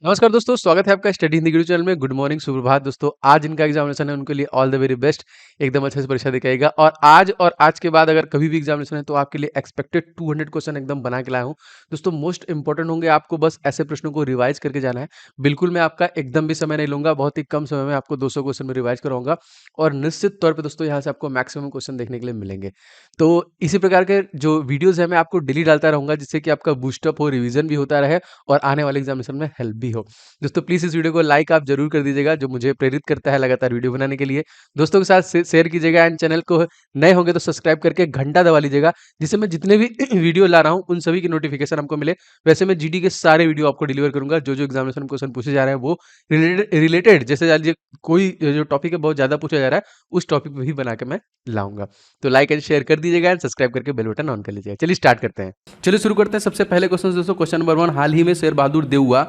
नमस्कार दोस्तों, स्वागत है आपका स्टडी हिंदी गुरु चैनल में। गुड मॉर्निंग, सुप्रभात दोस्तों। आज जिनका एग्जामिनेशन है उनके लिए ऑल द वेरी बेस्ट। एकदम अच्छे से परीक्षा दिखाएगा। और आज के बाद अगर कभी भी एग्जामिनेशन है तो आपके लिए एक्सपेक्टेड 200 क्वेश्चन एकदम बना के लाया हूँ। दोस्तों मोस्ट इंपॉर्टेंट होंगे, आपको बस ऐसे प्रश्नों को रिवाइज करके जाना है। बिल्कुल मैं आपका एकदम भी समय नहीं लूंगा, बहुत ही कम समय में आपको 200 क्वेश्चन में रिवाइज कराऊंगा और निश्चित तौर पर दोस्तों यहाँ से आपको मैक्सिमम क्वेश्चन देखने के लिए मिलेंगे। तो इसी प्रकार के जो वीडियोज है मैं आपको डेली डालता रहूंगा, जिससे कि आपका बूस्टअप हो, रिविजन भी होता रहे और आने वाले एग्जामिनेशन में हेल्प भी हो। दोस्तों प्लीज़ इस वीडियो को लाइक आप ज़रूर कर दीजिएगा, जो मुझे प्रेरित करता है लगातार वीडियो बनाने के लिए। दोस्तों के साथ शेयर कीजिएगा एंड चैनल को नए होंगे तो सब्सक्राइब करके घंटा दबा लीजिएगा, जिससे मैं जितने भी वीडियो ला रहा हूँ उन सभी की नोटिफिकेशन आपको मिले। वैसे मैं जीडी के सारे वीडियो आपको डिलीवर करूंगा, जो एग्जामिनेशन क्वेश्चन पूछे जा रहे हैं वो रिलेटेड जैसे जान लीजिए कोई जो टॉपिक है बहुत ज़्यादा पूछा जा रहा है, उस टॉपिक पे भी बना के मैं लाऊंगा। तो लाइक एंड शेयर कर दीजिएगा एंड सब्सक्राइब करके बेल बटन ऑन कर लीजिएगा। चलिए स्टार्ट करते हैं। चलिए शुरू करते हैं। सबसे पहले क्वेश्चन दोस्तों, क्वेश्चन नंबर 1, हाल ही में शेर बहादुर देउवा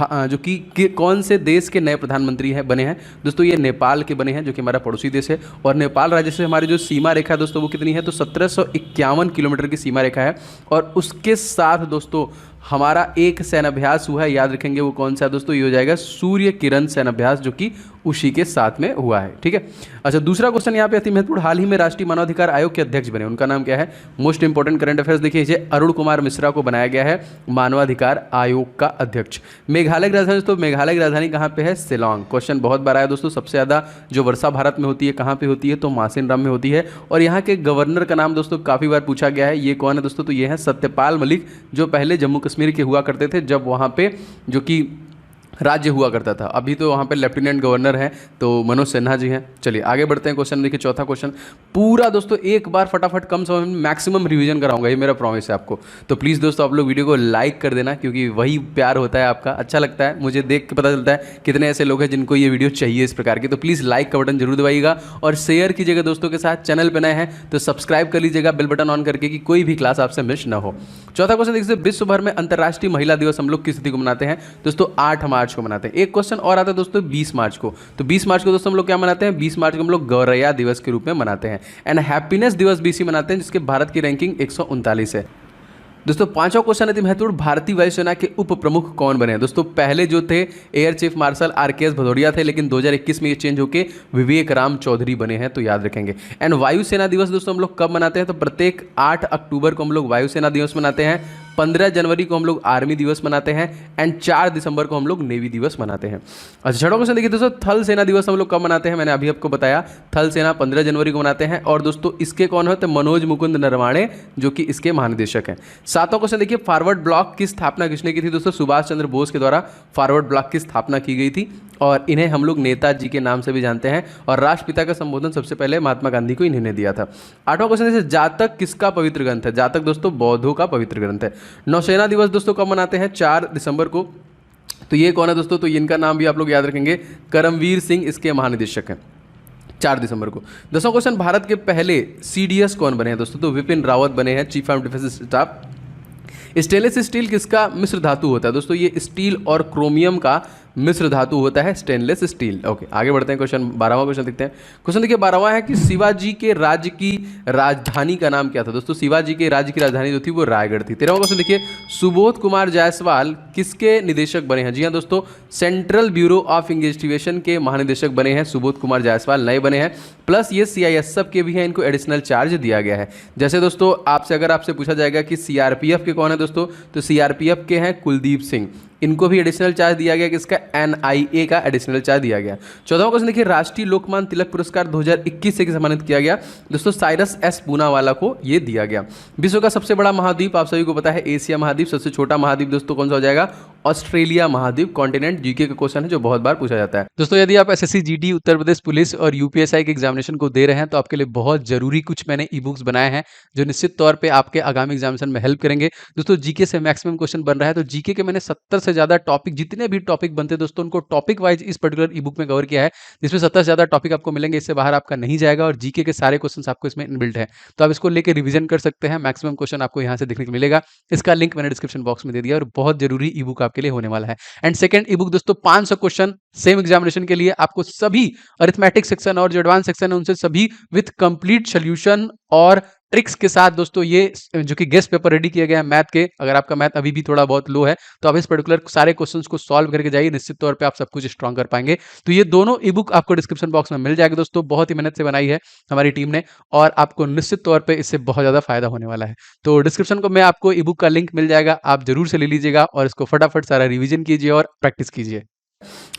जो कि कौन से देश के नए प्रधानमंत्री हैं बने हैं? दोस्तों ये नेपाल के बने हैं, जो कि हमारा पड़ोसी देश है। और नेपाल राज्य से हमारी जो सीमा रेखा है दोस्तों वो कितनी है? तो 1751 किलोमीटर की सीमा रेखा है। और उसके साथ दोस्तों हमारा एक सैन्याभ्यास हुआ है, याद रखेंगे वो कौन सा है दोस्तों? ये हो जाएगा सूर्य किरण सैन्याभ्यास, जो कि उसी के साथ में हुआ है। ठीक है। अच्छा, दूसरा क्वेश्चन यहाँ पे अति महत्वपूर्ण, हाल ही में राष्ट्रीय मानवाधिकार आयोग के अध्यक्ष बने, उनका नाम क्या है? मोस्ट इंपॉर्टेंट करंट अफेयर्स देखिए, इसे अरुण कुमार मिश्रा को बनाया गया है मानवाधिकार आयोग का अध्यक्ष। मेघालय की राजधानी दोस्तों, मेघालय की राजधानी कहाँ पे है? शिलांग। क्वेश्चन बहुत बार आया दोस्तों। सबसे ज़्यादा जो वर्षा भारत में होती है कहाँ पे होती है? तो मासिनराम में होती है। और यहाँ के गवर्नर का नाम दोस्तों काफ़ी बार पूछा गया है, ये कौन है दोस्तों? तो ये है सत्यपाल मलिक, जो पहले जम्मू कश्मीर के हुआ करते थे, जब वहाँ पे जो कि राज्य हुआ करता था। अभी तो वहाँ पे लेफ्टिनेंट गवर्नर हैं, तो मनोज सिन्हा जी हैं। चलिए आगे बढ़ते हैं। क्वेश्चन देखिए, चौथा क्वेश्चन पूरा दोस्तों एक बार फटाफट कम समय में मैक्सिमम रिवीजन कराऊंगा, ये मेरा प्रॉमिस है आपको। तो प्लीज़ दोस्तों आप लोग वीडियो को लाइक कर देना, क्योंकि वही प्यार होता है आपका। अच्छा लगता है मुझे देख के, पता चलता है कितने ऐसे लोग हैं जिनको ये वीडियो चाहिए इस प्रकार की। तो प्लीज़ लाइक का बटन जरूर दबाइएगा और शेयर कीजिएगा दोस्तों के साथ। चैनल पर नए हैं तो सब्सक्राइब कर लीजिएगा बेल बटन ऑन करके, कि कोई भी क्लास आपसे मिस ना हो। चौथा क्वेश्चन देखिए, विश्व भर में अंतर्राष्ट्रीय महिला दिवस हम लोग किस तिथि को मनाते हैं? दोस्तों 8 मार्च को मनाते हैं। एक क्वेश्चन और आता है दोस्तों 20 मार्च को। तो 20 मार्च को दोस्तों हम लोग क्या मनाते हैं? 20 मार्च को हम लोग गौरैया दिवस के रूप में मनाते हैं। एंड हैप्पीनेस दिवस बीसी मनाते हैं, जिसके भारत की रैंकिंग 139 है। दोस्तों पांचवा क्वेश्चन अति महत्वपूर्ण, भारतीय वायुसेना के उप प्रमुख कौन बने हैं? दोस्तों पहले जो थे air chief marshal RKS Bhadauria थे, लेकिन 2021 में ये चेंज होकर विवेक राम चौधरी बने हैं, तो याद रखेंगे। एंड वायुसेना दिवस दोस्तों हम लोग कब मनाते हैं? तो प्रत्येक 8 अक्टूबर को हम लोग वायुसेना दिवस मनाते हैं, 15 जनवरी को हम लोग आर्मी दिवस मनाते हैं, एंड 4 दिसंबर को हम लोग नेवी दिवस मनाते हैं। अच्छा, छठवां क्वेश्चन देखिए दोस्तों, थल सेना दिवस हम लोग कब मनाते हैं? मैंने अभी आपको बताया, थल सेना 15 जनवरी को मनाते हैं। और दोस्तों इसके कौन होते हैं? मनोज मुकुंद नरवाणे, जो कि इसके महानिदेशक हैं। सातवां क्वेश्चन देखिए, फॉरवर्ड ब्लॉक की स्थापना किसने की थी? दोस्तों सुभाष चंद्र बोस के द्वारा फॉरवर्ड ब्लॉक की स्थापना की गई थी, और इन्हें हम लोग नेताजी के नाम से भी जानते हैं। और राष्ट्रपिता का संबोधन सबसे पहले महात्मा गांधी को इन्होंने दिया था। आठवां क्वेश्चन देखिए, जातक किसका पवित्र ग्रंथ है? जातक दोस्तों बौद्धों का पवित्र ग्रंथ है। नौसेना दिवस दोस्तों कब मनाते हैं? 4 दिसंबर को। तो ये कौन है दोस्तों? तो इनका नाम भी आप लोग याद रखेंगे, करमवीर सिंह इसके महानिदेशक हैं, 4 दिसंबर को। 10वां क्वेश्चन, भारत के पहले CDS कौन बने हैं दोस्तों? तो विपिन रावत बने हैं, chief of defence staff. Stainless steel किसका मिश्र धातु होता है? दोस्तों ये स्टील और क्रोमियम का मिश्र धातु होता है स्टेनलेस स्टील। ओके आगे बढ़ते हैं। क्वेश्चन 12वां क्वेश्चन देखते हैं। क्वेश्चन देखिए 12वां है कि शिवाजी के राज्य की राजधानी का नाम क्या था? दोस्तों शिवाजी के राज्य की राजधानी जो थी वो रायगढ़ थी। 13वां क्वेश्चन देखिए, सुबोध कुमार जायसवाल किसके निदेशक बने हैं? जी हाँ दोस्तों, सेंट्रल ब्यूरो ऑफ इन्वेस्टिगेशन के महानिदेशक बने हैं सुबोध कुमार जायसवाल, नए बने हैं। प्लस ये CISF के भी हैं, इनको एडिशनल चार्ज दिया गया है। जैसे दोस्तों अगर आपसे पूछा जाएगा कि CRPF के कौन है दोस्तों, तो CRPF के हैं कुलदीप सिंह, इनको भी एडिशनल चार्ज दिया गया, किसका? NIA का एडिशनल चार्ज दिया गया। 14वां क्वेश्चन देखिए, राष्ट्रीय लोकमान्य तिलक पुरस्कार 2021 से सम्मानित किया गया? दोस्तों साइरस S पूनावाला को ये दिया गया। विश्व का सबसे बड़ा महाद्वीप आप सभी को पता है एशिया महाद्वीप। सबसे छोटा महाद्वीप दोस्तों कौन सा हो जाएगा? ऑस्ट्रेलिया महाद्वीप कॉन्टिनेंट। जीके का क्वेश्चन है जो बहुत बार पूछा जाता है। दोस्तों यदि आप SSC GD Uttar Pradesh police और UPSI के एग्जामिनेशन को दे रहे हैं तो आपके लिए बहुत जरूरी कुछ मैंने ई बुक्स बनाए हैं, जो निश्चित तौर पे आपके आगामी एग्जामिनेशन में हेल्प करेंगे। दोस्तों जीके से मैक्सिमम क्वेश्चन बन रहा है, तो जीके के मैंने 70 से ज्यादा टॉपिक, जितने भी टॉपिक बनते हैं दोस्तों उनको टॉपिक वाइज इस पर्टिकुलर ई बुक में कवर किया है, जिसमें 70 से ज्यादा टॉपिक आपको मिलेंगे, इससे बाहर आपका नहीं जाएगा। और जीके के सारे क्वेश्चन आपको इसमें इनबिल्ट है, तो आप इसको लेकर रिवीजन कर सकते हैं। मैक्सिमम क्वेश्चन आपको यहाँ से देखने को मिलेगा। इसका लिंक मैंने डिस्क्रिप्शन बॉक्स में दे दिया, और बहुत जरूरी ई बुक आपके लिए होने वाला है। एंड सेकंड ई बुक दोस्तों 500 क्वेश्चन सेम एग्जामिनेशन के लिए आपको सभी अरिथमेटिक सेक्शन और जो एडवांस सेक्शन है उनसे सभी विथ कंप्लीट सोल्यूशन और ट्रिक्स के साथ दोस्तों ये जो कि गेस्ट पेपर रेडी किया गया है मैथ के। अगर आपका मैथ अभी भी थोड़ा बहुत लो है तो आप इस पर्टिकुलर सारे क्वेश्चंस को सॉल्व करके जाइए, निश्चित तौर पे आप सब कुछ स्ट्रॉन्ग कर पाएंगे। तो ये दोनों ई बुक आपको डिस्क्रिप्शन बॉक्स में मिल जाएगा दोस्तों, बहुत ही मेहनत से बनाई है हमारी टीम ने और आपको निश्चित तौर पर इससे बहुत ज़्यादा फायदा होने वाला है। तो डिस्क्रिप्शन को में आपको ई बुक का लिंक मिल जाएगा, आप जरूर से ले लीजिएगा और इसको फटाफट सारा रिविजन कीजिए और प्रैक्टिस कीजिए।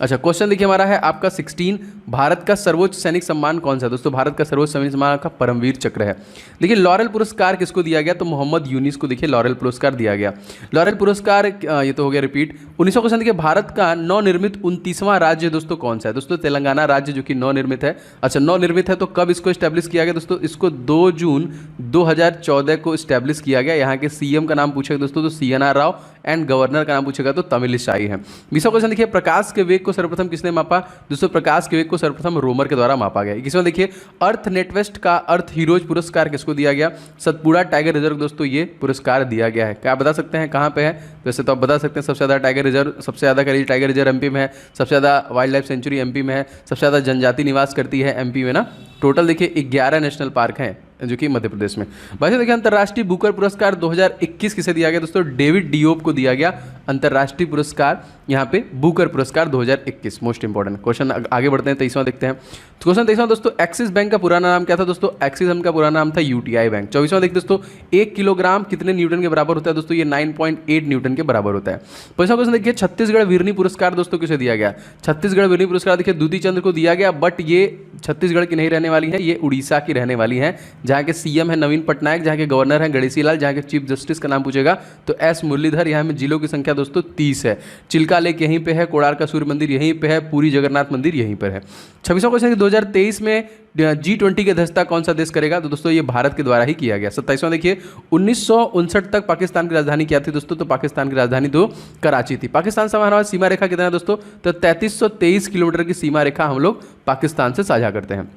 अच्छा, क्वेश्चन देखिए हमारा है आपका 16, भारत का सर्वोच्च सैनिक सम्मान कौन सा है? दोस्तों भारत का सर्वोच्च सैनिक सम्मान का परमवीर चक्र है। देखिए लॉरेल पुरस्कार किसको दिया गया? तो मोहम्मद यूनिस को देखिए लॉरेल पुरस्कार दिया गया। लॉरेल पुरस्कार ये तो हो गया रिपीट। 1900 क्वेश्चन देखिए भारत का नवनिर्मित 29वां राज्य दोस्तों कौन सा है? दोस्तों तेलंगाना राज्य जो कि नवनिर्मित है। अच्छा नवनिर्मित है तो कब इसको स्टैब्लिश किया गया दोस्तों? इसको 2 जून 2014 को स्टैब्लिश किया गया। यहाँ के सीएम का नाम पूछेगा दोस्तों तो CNR राव एंड गवर्नर का नाम पूछेगा तो तमिलिसाई है। 20वां क्वेश्चन देखिए प्रकाश के वेग को सर्वप्रथम किसने मापा? दोस्तों प्रकाश के वेग को सर्वप्रथम रोमर के द्वारा मापा गया। 21वां देखिए अर्थ नेटवेस्ट का अर्थ हीरोज पुरस्कार किसको दिया गया? सतपुड़ा टाइगर रिजर्व दोस्तों ये पुरस्कार दिया गया है। क्या आप बता सकते हैं कहाँ पे है? वैसे तो आप बता सकते हैं सबसे ज़्यादा टाइगर रिजर्व, सबसे ज़्यादा करीब टाइगर रिजर्व MP में है, सबसे ज़्यादा वाइल्ड लाइफ सेंचुरी MP में है, सबसे ज़्यादा जनजाति निवास करती है MP में ना। टोटल देखिए 11 नेशनल पार्क हैं जो कि मध्य प्रदेश में। वैसे देखिए अंतर्राष्ट्रीय बुकर पुरस्कार 2021 किसे दिया गया दोस्तों? डेविड डियोप को दिया गया अंतर्राष्ट्रीय पुरस्कार, यहाँ पे बुकर पुरस्कार 2021। Most important question. आगे बढ़ते हैं 23वां देखते हैं। तो क्वेश्चन 23वां दोस्तों एक्सिस बैंक का पुराना नाम क्या था? दोस्तों एक्सिस बैंक का पुराना नाम था UTI बैंक। 24वां देखते दोस्तों 1 किलोग्राम कितने न्यूटन के बराबर होता है? दोस्तों ये 9.8 न्यूटन के बराबर होता है। 25वां क्वेश्चन देखिए छत्तीसगढ़ वीरनी पुरस्कार दोस्तों किसे दिया गया? छत्तीसगढ़ वीरनी पुरस्कार देखिए दूती चंद्र को दिया गया, बट ये छत्तीसगढ़ की नहीं रहने वाली है, ये उड़ीसा की रहने वाली है, जहाँ के CM है नवीन पटनायक, जहाँ के गवर्नर हैं गणेशी लाल, जहाँ के चीफ जस्टिस का नाम पूछेगा तो S मुरलीधर। यहाँ में जिलों की संख्या दोस्तों 30 है। चिल्का लेक यहीं पे है, कोणार्क का सूर्य मंदिर यहीं पे है, पूरी जगन्नाथ मंदिर यहीं पर है। 26वां क्वेश्चन 2023 में G20 की अध्यक्षता कौन सा देश करेगा? तो दोस्तों ये भारत के द्वारा ही किया गया। 27वां देखिए 1959 तक पाकिस्तान की राजधानी क्या थी दोस्तों? तो पाकिस्तान की राजधानी तो कराची थी। पाकिस्तान से हमारा सीमा रेखा कितना है दोस्तों? तो 3323 किलोमीटर की सीमा रेखा हम लोग पाकिस्तान से साझा करते हैं।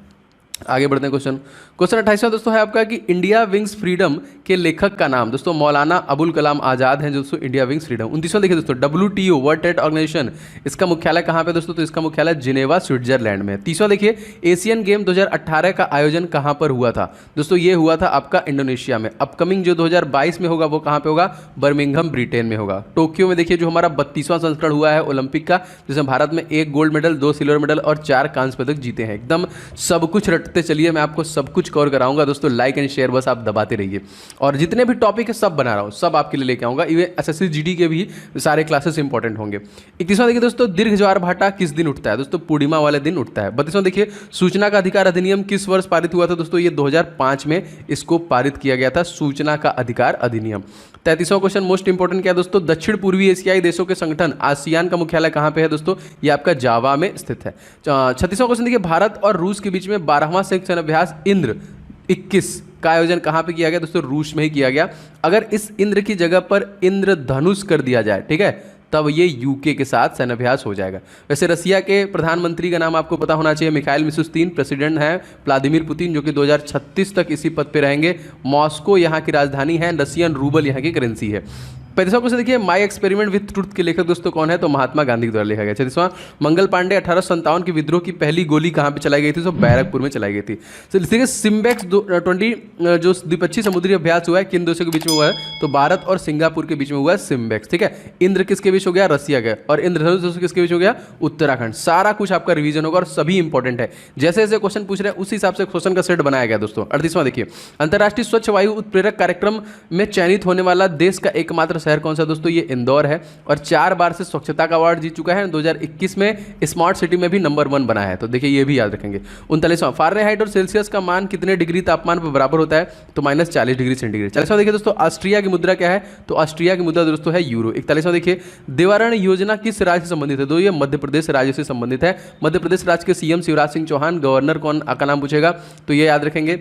आगे बढ़ते हैं क्वेश्चन 28वां दोस्तों है आपका कि इंडिया विंग्स फ्रीडम के लेखक का नाम? दोस्तों मौलाना अबुल कलाम आजाद हैं जो दोस्तों इंडिया विंग्स फ्रीडम। 29वां देखिए दोस्तों WTO वर्ल्ड ट्रेड ऑर्गेनाइजेशन, इसका मुख्यालय कहाँ पे दोस्तों? तो इसका मुख्यालय जिनेवा स्विट्जरलैंड में। 30वां देखिए एशियन गेम 2018 का आयोजन कहाँ पर हुआ था? दोस्तों ये हुआ था आपका इंडोनेशिया में। अपकमिंग जो 2022 में होगा वो कहाँ पे होगा? बर्मिंघम ब्रिटेन में होगा। टोक्यो में देखिए जो हमारा 32वां संस्करण हुआ है ओलंपिक का, जिसमें भारत में 1 गोल्ड मेडल, 2 सिल्वर मेडल और 4 कांस्य पदक जीते हैं। एकदम सब कुछ चलिए मैं आपको सब कुछ कवर कराऊंगा दोस्तों, लाइक एंड शेयर बस आप दबाते रहिए। और जितने भी टॉपिक है सब बना रहा हूँ, सब आपके लिए लेके आऊंगा। इवन SSC GD के भी सारे क्लासेस इंपॉर्टेंट होंगे। 31वां देखिए दोस्तों दीर्घ ज्वार भाटा किस दिन उठता है? दोस्तों पूर्णिमा वाले दिन उठता है। 32वां देखिए सूचना का अधिकार अधिनियम किस वर्ष पारित हुआ था? दोस्तों ये 2005 में इसको पारित किया गया था, सूचना का अधिकार अधिनियम। 33वां क्वेश्चन मोस्ट इंपॉर्टेंट क्या है दोस्तों? दक्षिण पूर्वी एशियाई देशों के संगठन आसियान का मुख्यालय कहाँ पे है दोस्तों? ये आपका जावा में स्थित है। 36वां क्वेश्चन देखिए भारत और रूस के बीच में 12वां संयुक्त सैन्य अभ्यास इंद्र 21 का आयोजन कहाँ पे किया गया दोस्तों? रूस में ही किया गया। अगर इस इंद्र की जगह पर इंद्रधनुष कर दिया जाए, ठीक है, तब ये UK के साथ सैन्य अभ्यास हो जाएगा। वैसे रसिया के प्रधानमंत्री का नाम आपको पता होना चाहिए, मिखाइल मिशुस्तिन। प्रेसिडेंट हैं व्लादिमीर पुतिन जो कि 2036 तक इसी पद पे रहेंगे। मॉस्को यहाँ की राजधानी है, रशियन रूबल यहाँ की करेंसी है। 35वां क्वेश्चन देखिए माई एक्सपेरिमेंट विथ ट्रुथ के लेखक दोस्तों कौन है? तो महात्मा गांधी के द्वारा लिखा गया। 36वां मंगल पांडे 1857 की विद्रोह की पहली गोली कहाँ पे चलाई गई थी? तो बैरकपुर में चलाई गई थी। तो देखिए सिम्बेक्स 20 जो द्विपक्षीय समुद्री अभ्यास हुआ है किन देशों के बीच में हुआ है? तो भारत और सिंगापुर के बीच में हुआ है सिम्बेक्स, ठीक है। इंद्र किसके बीच हो गया? रसिया का। और इंद्रधनुष दोस्तों किसके बीच हो गया? उत्तराखंड। सारा कुछ आपका रिवीजन होगा और सभी इंपॉर्टेंट है। जैसे जैसे क्वेश्चन पूछ रहे हैं उस हिसाब से क्वेश्चन का सेट बनाया गया दोस्तों। 38वां देखिए अंतर्राष्ट्रीय स्वच्छ वायु उत्प्रेरक कार्यक्रम में चयनित होने वाला देश का एकमात्र शहर कौन सा? दोस्तों ये इंदौर है और 4 बार से स्वच्छता का अवार्ड जीत चुका है। 2021 में स्मार्ट सिटी में भी नंबर 1 बना है, तो देखिए ये भी याद रखेंगे। 39वां फ़ारेनहाइट और सेल्सियस का मान कितने डिग्री तापमान पर बराबर होता है? तो -40 डिग्री सेंटीग्रेड। 40वां देखिए दोस्तों ऑस्ट्रिया की मुद्रा क्या है? तो ऑस्ट्रिया की मुद्रा दोस्तों है यूरो। 41वां देखिए देवारण योजना किस राज्य से संबंधित है? तो ये मध्य प्रदेश राज्य से संबंधित है। मध्य प्रदेश राज्य के CM शिवराज सिंह चौहान। गवर्नर कौन का नाम पूछेगा? तो ये याद रखेंगे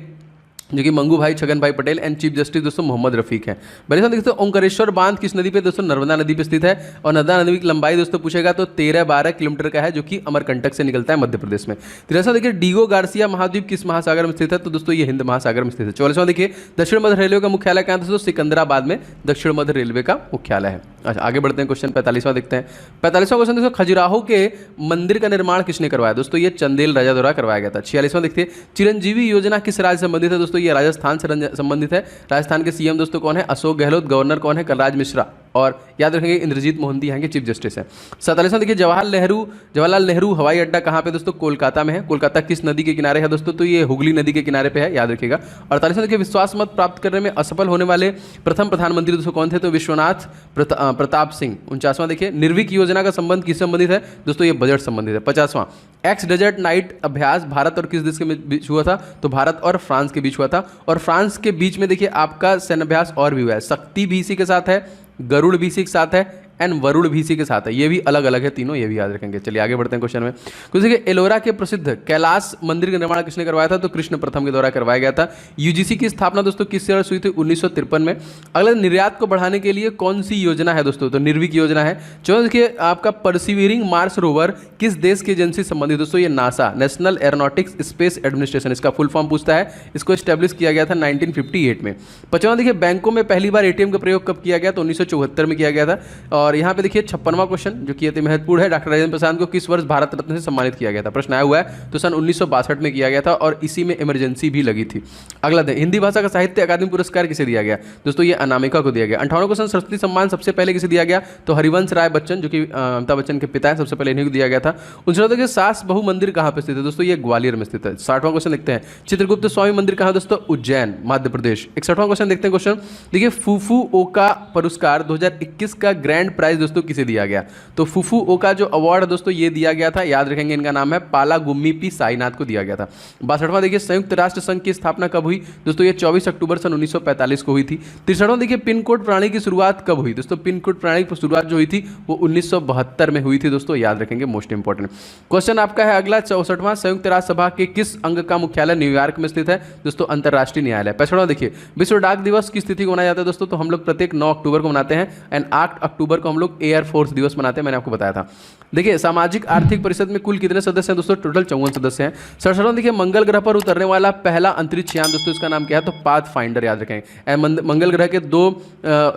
जो कि मंगू भाई छगन भाई पटेल एंड चीफ जस्टिस दोस्तों मोहम्मद रफीक है। बड़े देखते हैं ओंकारेश्वर बांध किस नदी पे दोस्तों, नर्मदा नदी पे स्थित है। और नर्मदा नदी की लंबाई दोस्तों पूछेगा तो 13-12 किलोमीटर का है, जो कि अमरकंटक से निकलता है मध्य प्रदेश में। 13वां देखिए डिगो गार्सिया महाद्वीप किस महासागर में स्थित है, तो दोस्तों ये हिंद महासागर में स्थित है। 44वां देखिए दक्षिण मध्य रेलवे का मुख्यालय कहाँ दोस्तों, सिकंदराबाद में दक्षिण मध्य रेलवे का मुख्यालय है। अच्छा आगे बढ़ते हैं, क्वेश्चन 45वां देखते हैं। 45वां क्वेश्चन दोस्तों, खजुराहो के मंदिर का निर्माण किसने करवाया, दोस्तों ये चंदेल राजा द्वारा करवाया गया था। 46वां देखते हैं, चिरंजीवी योजना किस राज्य से संबंधित है, दोस्तों ये राजस्थान से संबंधित है। राजस्थान के सीएम दोस्तों कौन है, अशोक गहलोत। गवर्नर कौन है, कलराज मिश्रा। और याद रखेंगे इंद्रजीत मोहंती यहाँ के चीफ जस्टिस है। 47वां देखिए जवाहरलाल नेहरू हवाई अड्डा कहाँ पे दोस्तों, कोलकाता में है। कोलकाता किस नदी के किनारे है दोस्तों, तो ये हुगली नदी के किनारे पे है, याद रखिएगा। 48वां देखिए विश्वास मत प्राप्त करने में असफल होने वाले प्रथम प्रधानमंत्री दोस्तों कौन थे, तो विश्वनाथ प्रताप सिंह। 49वां देखिए निर्विक योजना का संबंध किससे संबंधित है, दोस्तों ये बजट संबंधित है। 50वां एक्स डेजर्ट नाइट अभ्यास भारत और किस देश के बीच हुआ था, तो भारत और फ्रांस के बीच हुआ था। और फ्रांस के बीच में देखिए आपका सैन्य अभ्यास और भी हुआ है, शक्ति भी इसी के साथ है, गरुड़ भी इसी के साथ है एंड वरुण भी इसी के साथ है। ये भी अलग अलग है तीनों, ये भी याद रखेंगे। चलिए आगे बढ़ते हैं क्वेश्चन में। कुछ देखिए एलोरा के प्रसिद्ध कैलाश मंदिर का निर्माण किसने करवाया था, तो कृष्ण प्रथम के द्वारा करवाया गया था। यूजीसी की स्थापना दोस्तों किस वर्ष हुई थी, 1953 में। अगला निर्यात को बढ़ाने के लिए कौन सी योजना है दोस्तों, तो निर्विक योजना है। चलो देखिए आपका परसिवियरिंग मार्स रोवर किस देश की एजेंसी संबंधित, दोस्तों ये NASA national aeronautics space administration, इसका फुल फॉर्म पूछता है। इसको स्टैब्लिश किया गया था 1958 में। 55वां देखिए बैंकों में पहली बार एटीएम का प्रयोग कब किया गया, तो 1974 में किया गया था। और यहाँ पे देखिए 56वां क्वेश्चन जो कि अति महत्वपूर्ण है, डॉक्टर राजेंद्र प्रसाद को किस वर्ष भारत रत्न से सम्मानित किया गया था, प्रश्न आया हुआ है, तो सन 1962 में किया गया था और इसी में इमरजेंसी भी लगी थी। अगला हिंदी भाषा का साहित्य अकादमी पुरस्कार किसे दिया गया, दोस्तों ये अनामिका को दिया गया। 58वां क्वेश्चन सरस्वती सम्मान सबसे पहले किसे दिया गया, तो हरिवंश राय बच्चन जो कि अमिताभ बच्चन के पिता हैं, सबसे पहले इन्हीं को दिया गया था। 59वां देखिए सास बहु मंदिर कहाँ पे स्थित है, दोस्तों ये ग्वालियर में स्थित है। 60वां क्वेश्चन देखते हैं चित्रगुप्त स्वामी मंदिर कहाँ दोस्तों, उज्जैन मध्य प्रदेश। 61वां क्वेश्चन देखते हैं, क्वेश्चन देखिए फुफुओका पुरस्कार 2021 का ग्रैंड प्राइज दोस्तों किसे दिया गया, तो फुफुओका जो अवार्ड दोस्तों ये दिया गया था, याद रखेंगे इनका नाम है पाला गुम्मी पी साईनाथ को दिया गया था। 62वां देखिए संयुक्त राष्ट्र संघ की स्थापना कब हुई, दोस्तों ये 24 अक्टूबर सन 1945 को हुई थी। 63वां देखिए पिन कोड प्रणाली की शुरुआत कब हुई, दोस्तों पिन कोड प्रणाली की शुरुआत जो हुई थी वो 1972 में हुई थी दोस्तों, याद रखेंगे मोस्ट इंपॉर्टेंट क्वेश्चन आपका है अगला। 64वां संयुक्त राष्ट्र सभा के किस अंग का मुख्यालय न्यूयॉर्क में स्थित है, दोस्तों अंतर्राष्ट्रीय न्यायालय। 65वां देखिए विश्व डाक दिवस की तिथि को मनाया जाता है दोस्तों, तो हम लोग प्रत्येक 9 अक्टूबर को मनाते हैं एंड 8 अक्टूबर को हम लोग एयर फोर्स दिवस मनाते हैं, मैंने आपको बताया था। देखिए सामाजिक आर्थिक परिषद में कुल कितने सदस्य हैं दोस्तों, टोटल 54 सदस्य हैं। 67वां देखिए मंगल ग्रह पर उतरने वाला पहला अंतरिक्ष यान दोस्तों इसका नाम क्या है, तो पाथ फाइंडर, याद रखेंगे। मंगल ग्रह के 2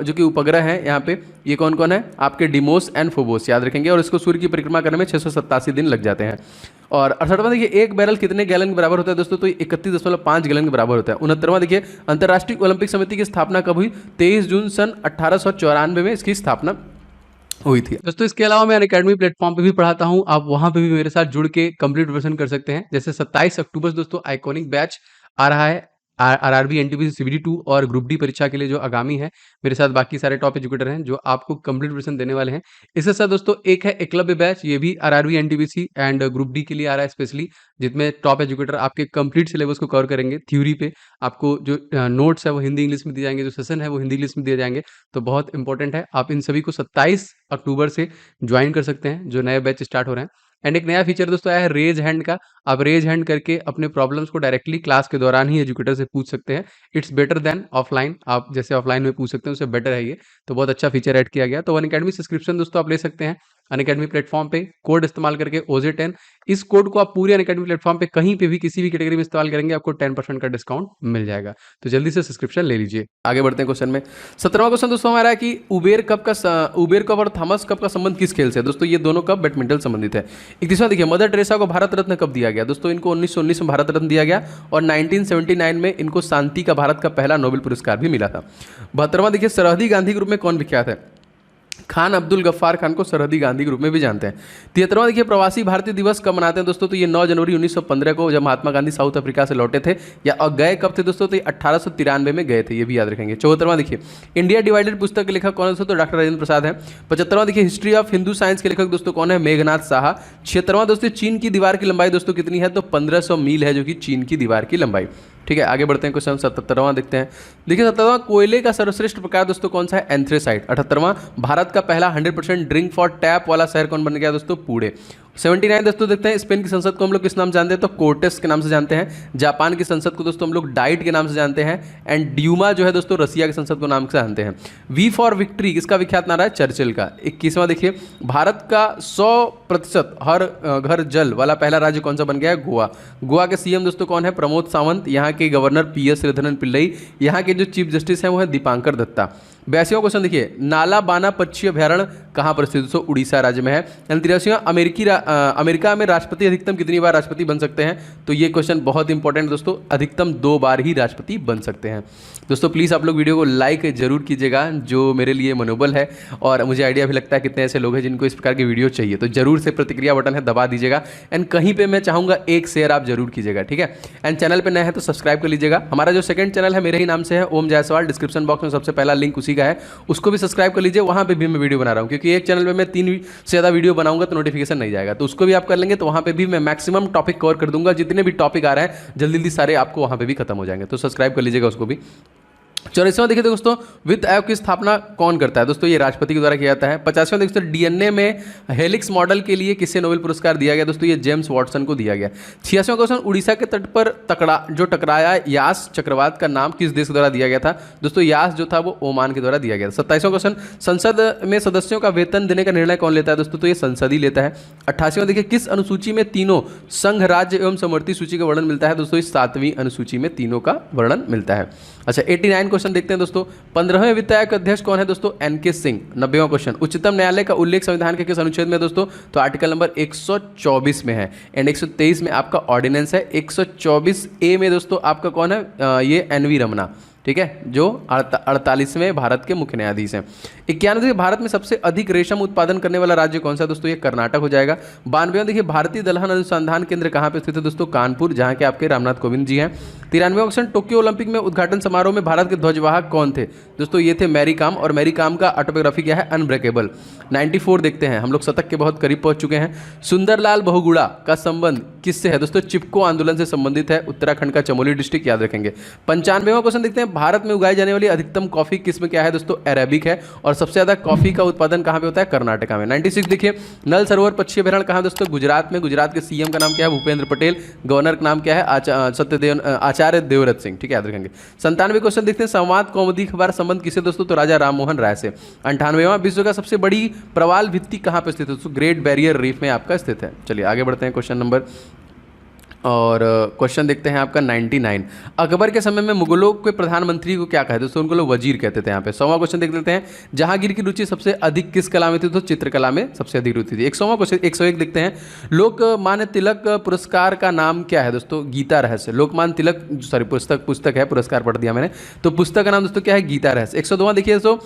जो कि उपग्रह हैं यहाँ पे, ये कौन कौन है आपके, डिमोस एंड फोबोस, याद रखेंगे। और इसको सूर्य की परिक्रमा करने में 687 दिन लग जाते हैं। और 68वां देखिए एक बैरल कितने गैलन के बराबर होता है दोस्तों, तो 31.5 गैलन के बराबर होता है। 69वां देखिए अंतर्राष्ट्रीय ओलंपिक समिति की स्थापना कब हुई, 23 जून सन 1894 में इसकी स्थापना हुई थी। दोस्तों इसके अलावा मैं अनअकैडमी प्लेटफॉर्म पे भी पढ़ाता हूँ, आप वहां पे भी मेरे साथ जुड़ के कंप्लीट प्रिपरेशन कर सकते हैं। जैसे 27 अक्टूबर दोस्तों आइकॉनिक बैच आ रहा है, आरआरबी एनटीपीसी सीबीडी 2 और ग्रुप डी परीक्षा के लिए जो आगामी है, मेरे साथ बाकी सारे टॉप एजुकेटर हैं जो आपको कंप्लीट प्रिपरेशन देने वाले हैं। इसके साथ दोस्तों एक है एकलव्य बैच, ये भी RRB NTPC and group D के लिए आ रहा है स्पेशली, जिसमें टॉप एजुकेटर आपके कंप्लीट सिलेबस को कवर करेंगे। थ्योरी पे आपको जो नोट्स है वो हिंदी इंग्लिश में दिए जाएंगे, जो सेशन है वो हिंदी इंग्लिश में दिए जाएंगे, तो बहुत इंपॉर्टेंट है। आप इन सभी को 27 अक्टूबर से ज्वाइन कर सकते हैं जो नए बैच स्टार्ट हो रहे हैं। एंड एक नया फीचर दोस्तों आया है रेज हैंड का, आप रेज हैंड करके अपने प्रॉब्लम्स को डायरेक्टली क्लास के दौरान ही एजुकेटर से पूछ सकते हैं। इट्स बेटर देन ऑफलाइन, आप जैसे ऑफलाइन में पूछ सकते हैं उससे बेटर है ये, तो बहुत अच्छा फीचर ऐड किया गया। तो अनअकैडमी सब्सक्रिप्शन दोस्तों आप ले सकते हैं अनअकैडमी प्लेटफॉर्म पे, कोड इस्तेमाल करके OJ10। इस कोड को आप पूरे अनअकैडमी प्लेटफॉर्म पे कहीं पे भी किसी भी कैटेगरी में इस्तेमाल करेंगे आपको 10% का डिस्काउंट मिल जाएगा, तो जल्दी से सब्सक्रिप्शन ले लीजिए। आगे बढ़ते हैं क्वेश्चन में। 17वां क्वेश्चन दोस्तों हमारा है कि उबेर कप और थॉमस कप का संबंध किस खेल से है, दोस्तों ये दोनों कप बैडमिंटन संबंधित है। 31वां देखिए मदर टेरेसा को भारत रत्न कब दिया गया, दोस्तों इनको 1919 में भारत रत्न दिया गया और 1979 में इनको शांति का भारत का पहला नोबेल पुरस्कार भी मिला था। 72वां देखिए सरहदी गांधी ग्रुप में कौन विख्यात है, खान अब्दुल गफ्फार खान को सरहदी गांधी ग्रुप में भी जानते हैं। 73वां देखिए प्रवासी भारतीय दिवस कब मनाते हैं दोस्तों, तो ये 9 जनवरी 1915 को जब महात्मा गांधी साउथ अफ्रीका से लौटे थे, या और गए कब थे दोस्तों, तो 1893 में गए थे, ये भी याद रखेंगे। 74वां देखिए इंडिया डिवाइडेड पुस्तक के लेखक कौन है दोस्तों, तो डॉक्टर राजेंद्र प्रसाद हैं। 75वां देखिए हिस्ट्री ऑफ हिंदू साइंस के लेखक दोस्तों कौन है, मेघनाथ साहा। 76वां दोस्तों चीन की दीवार की लंबाई दोस्तों कितनी है, तो 1500 मील है जो कि चीन की दीवार की लंबाई। ठीक है आगे बढ़ते हैं क्वेश्चन 77वां देखते हैं। देखिए 77वां कोयले का सर्वश्रेष्ठ प्रकार दोस्तों कौन सा है, एंथ्रेसाइट। 78वां भारत का पहला 100% ड्रिंक फॉर टैप वाला शहर कौन बन गया दोस्तों, पुणे। 79 दोस्तों देखते हैं, स्पेन की संसद को हम लोग किस नाम से जानते हैं, तो कोर्टेस के नाम से जानते हैं। जापान की संसद को दोस्तों हम लोग डाइट के नाम से जानते हैं। एंड ड्यूमा जो है दोस्तों रसिया की संसद को नाम से जानते हैं। वी फॉर विक्ट्री किसका विख्यात नारा है, चर्चिल का। 21वां देखिए, भारत का 100% हर घर जल वाला पहला राज्य कौन सा बन गया है, गोवा। गोवा के सीएम दोस्तों कौन है, प्रमोद सावंत। यहाँ के गवर्नर पीएस श्रीधरन पिल्लई। यहाँ के जो चीफ जस्टिस हैं वो है दीपांकर दत्ता। 82वां क्वेश्चन देखिए, नाला बाना पक्षी अभ्यारण्य कहाँ पर स्थित है, दोस्तों उड़ीसा राज्य में है। 83वां, अमेरिका में राष्ट्रपति अधिकतम कितनी बार राष्ट्रपति बन सकते हैं, तो ये क्वेश्चन बहुत इंपॉर्टेंट दोस्तों, अधिकतम 2 बार ही राष्ट्रपति बन सकते हैं। दोस्तों प्लीज़ आप लोग वीडियो को लाइक जरूर कीजिएगा, जो मेरे लिए मनोबल है और मुझे आइडिया भी लगता है कितने ऐसे लोग हैं जिनको इस प्रकार की वीडियो चाहिए, तो जरूर से प्रतिक्रिया बटन है दबा दीजिएगा। एंड कहीं पे मैं चाहूँगा एक शेयर आप जरूर कीजिएगा, ठीक है। एंड चैनल पे नए हैं तो सब्सक्राइब कर लीजिएगा। हमारा जो सेकंड चैनल है मेरे ही नाम से है, ओम जायसवाल, डिस्क्रिप्शन बॉक्स में सबसे पहला लिंक उसी का है, उसको भी सब्सक्राइब कर लीजिए। वहाँ पे भी मैं वीडियो बना रहा हूँ, क्योंकि एक चैनल पे मैं 3 से ज़्यादा वीडियो बनाऊंगा तो नोटिफिकेशन नहीं जाएगा, तो उसको भी आप कर लेंगे, तो वहाँ पे भी मैं मैक्सिमम टॉपिक कवर कर दूंगा। जितने भी टॉपिक आ रहे हैं जल्दी जल्दी सारे आपको वहाँ पे भी खत्म हो जाएंगे, तो सब्सक्राइब कर लीजिएगा उसको भी। 84वां देखिए दोस्तों, वित्त आयोग की स्थापना कौन करता है, दोस्तों ये राष्ट्रपति के द्वारा किया जाता है। 50वां देखिए, डीएनए में हेलिक्स मॉडल के लिए किसे नोबेल पुरस्कार दिया गया, दोस्तों ये जेम्स वॉटसन को दिया गया। 86वां क्वेश्चन, उड़ीसा के तट पर टकराया यास चक्रवात का नाम किस देश के द्वारा दिया गया था, दोस्तों यास जो था वो ओमान के द्वारा दिया गया था। 27वां क्वेश्चन, संसद में सदस्यों का वेतन देने का निर्णय कौन लेता है, दोस्तों तो ये संसद ही लेता है। 88वां देखिए, किस अनुसूची में तीनों संघ, राज्य एवं समवर्ती सूची का वर्णन मिलता है, दोस्तों इस 7वीं अनुसूची में तीनों का वर्णन मिलता है। अच्छा 89 क्वेश्चन देखते हैं दोस्तों, 15वें वित्त आयोग के अध्यक्ष कौन है, दोस्तों एनके सिंह। 90वां क्वेश्चन, उच्चतम न्यायालय का उल्लेख संविधान के किस अनुच्छेद में है, दोस्तों तो आर्टिकल नंबर 124 में है। एंड 123 में आपका ऑर्डिनेंस है। 124 ए में दोस्तों आपका कौन है, ये एनवी रमना, ठीक है, जो 48वें भारत के मुख्य न्यायाधीश हैं। 91 देखिए, भारत में सबसे अधिक रेशम उत्पादन करने वाला राज्य कौन सा, दोस्तों ये कर्नाटक हो जाएगा। 92वां देखिए, भारतीय दलहन अनुसंधान केंद्र कहाँ पे स्थित है, दोस्तों कानपुर, जहाँ के आपके रामनाथ कोविंद जी हैं। 93वां क्वेश्चन, टोक्यो ओलंपिक में उद्घाटन समारोह में भारत के ध्वजवाहक कौन थे, दोस्तों ये थे मैरी कॉम, और मैरी कॉम का ऑटोबियोग्राफी क्या है, अनब्रेकेबल। 94 देखते हैं, हम लोग शतक के बहुत करीब पहुंच चुके हैं। सुंदरलाल बहुगुणा का संबंध किससे है, दोस्तों चिपको आंदोलन से संबंधित है, उत्तराखंड का चमोली डिस्ट्रिक्ट, याद रखेंगे। 95वां क्वेश्चन देखते हैं, भारत में उगाई जाने वाली अधिकतम कॉफी किस्म क्या है, दोस्तों अरेबिक है, और सबसे ज्यादा कॉफी का उत्पादन कहां पे होता है, कर्नाटक में। 96 देखिए, नल सरोवर पक्षी अभ्यारण्य कहां है, दोस्तों गुजरात में। गुजरात के सीएम का नाम क्या है, भूपेंद्र पटेल। गवर्नर का नाम क्या है, आचार्य देवव्रत सिंह, ठीक है, याद रखेंगे। 97 क्वेश्चन देखते हैं, संवाद कौमुदी अखबार संबंध किसे, दोस्तों तो राजा राम मोहन राय से। 98वां, विश्व का सबसे बड़ी प्रवाल भित्ति कहां पे स्थित है, दोस्तों ग्रेट बैरियर रीफ में आपका स्थित है। चलिए आगे बढ़ते हैं क्वेश्चन नंबर, और क्वेश्चन देखते हैं आपका 99, अकबर के समय में मुगलों के प्रधानमंत्री को क्या कहते, दोस्तों उनको लोग वजीर कहते थे यहाँ पे। 100वां क्वेश्चन देख लेते हैं, जहांगीर की रुचि सबसे अधिक किस कला में थी, तो चित्रकला में सबसे अधिक रुचि थी। 100वां क्वेश्चन 101 देखते हैं, लोकमान्य तिलक पुरस्कार का नाम क्या है, दोस्तों गीता रहस्य। लोकमान्य तिलक सॉरी पुस्तक है, पुरस्कार पढ़ दिया मैंने, तो पुस्तक का नाम दोस्तों क्या है, गीता रहस्य। 102वां देखिए दोस्तों,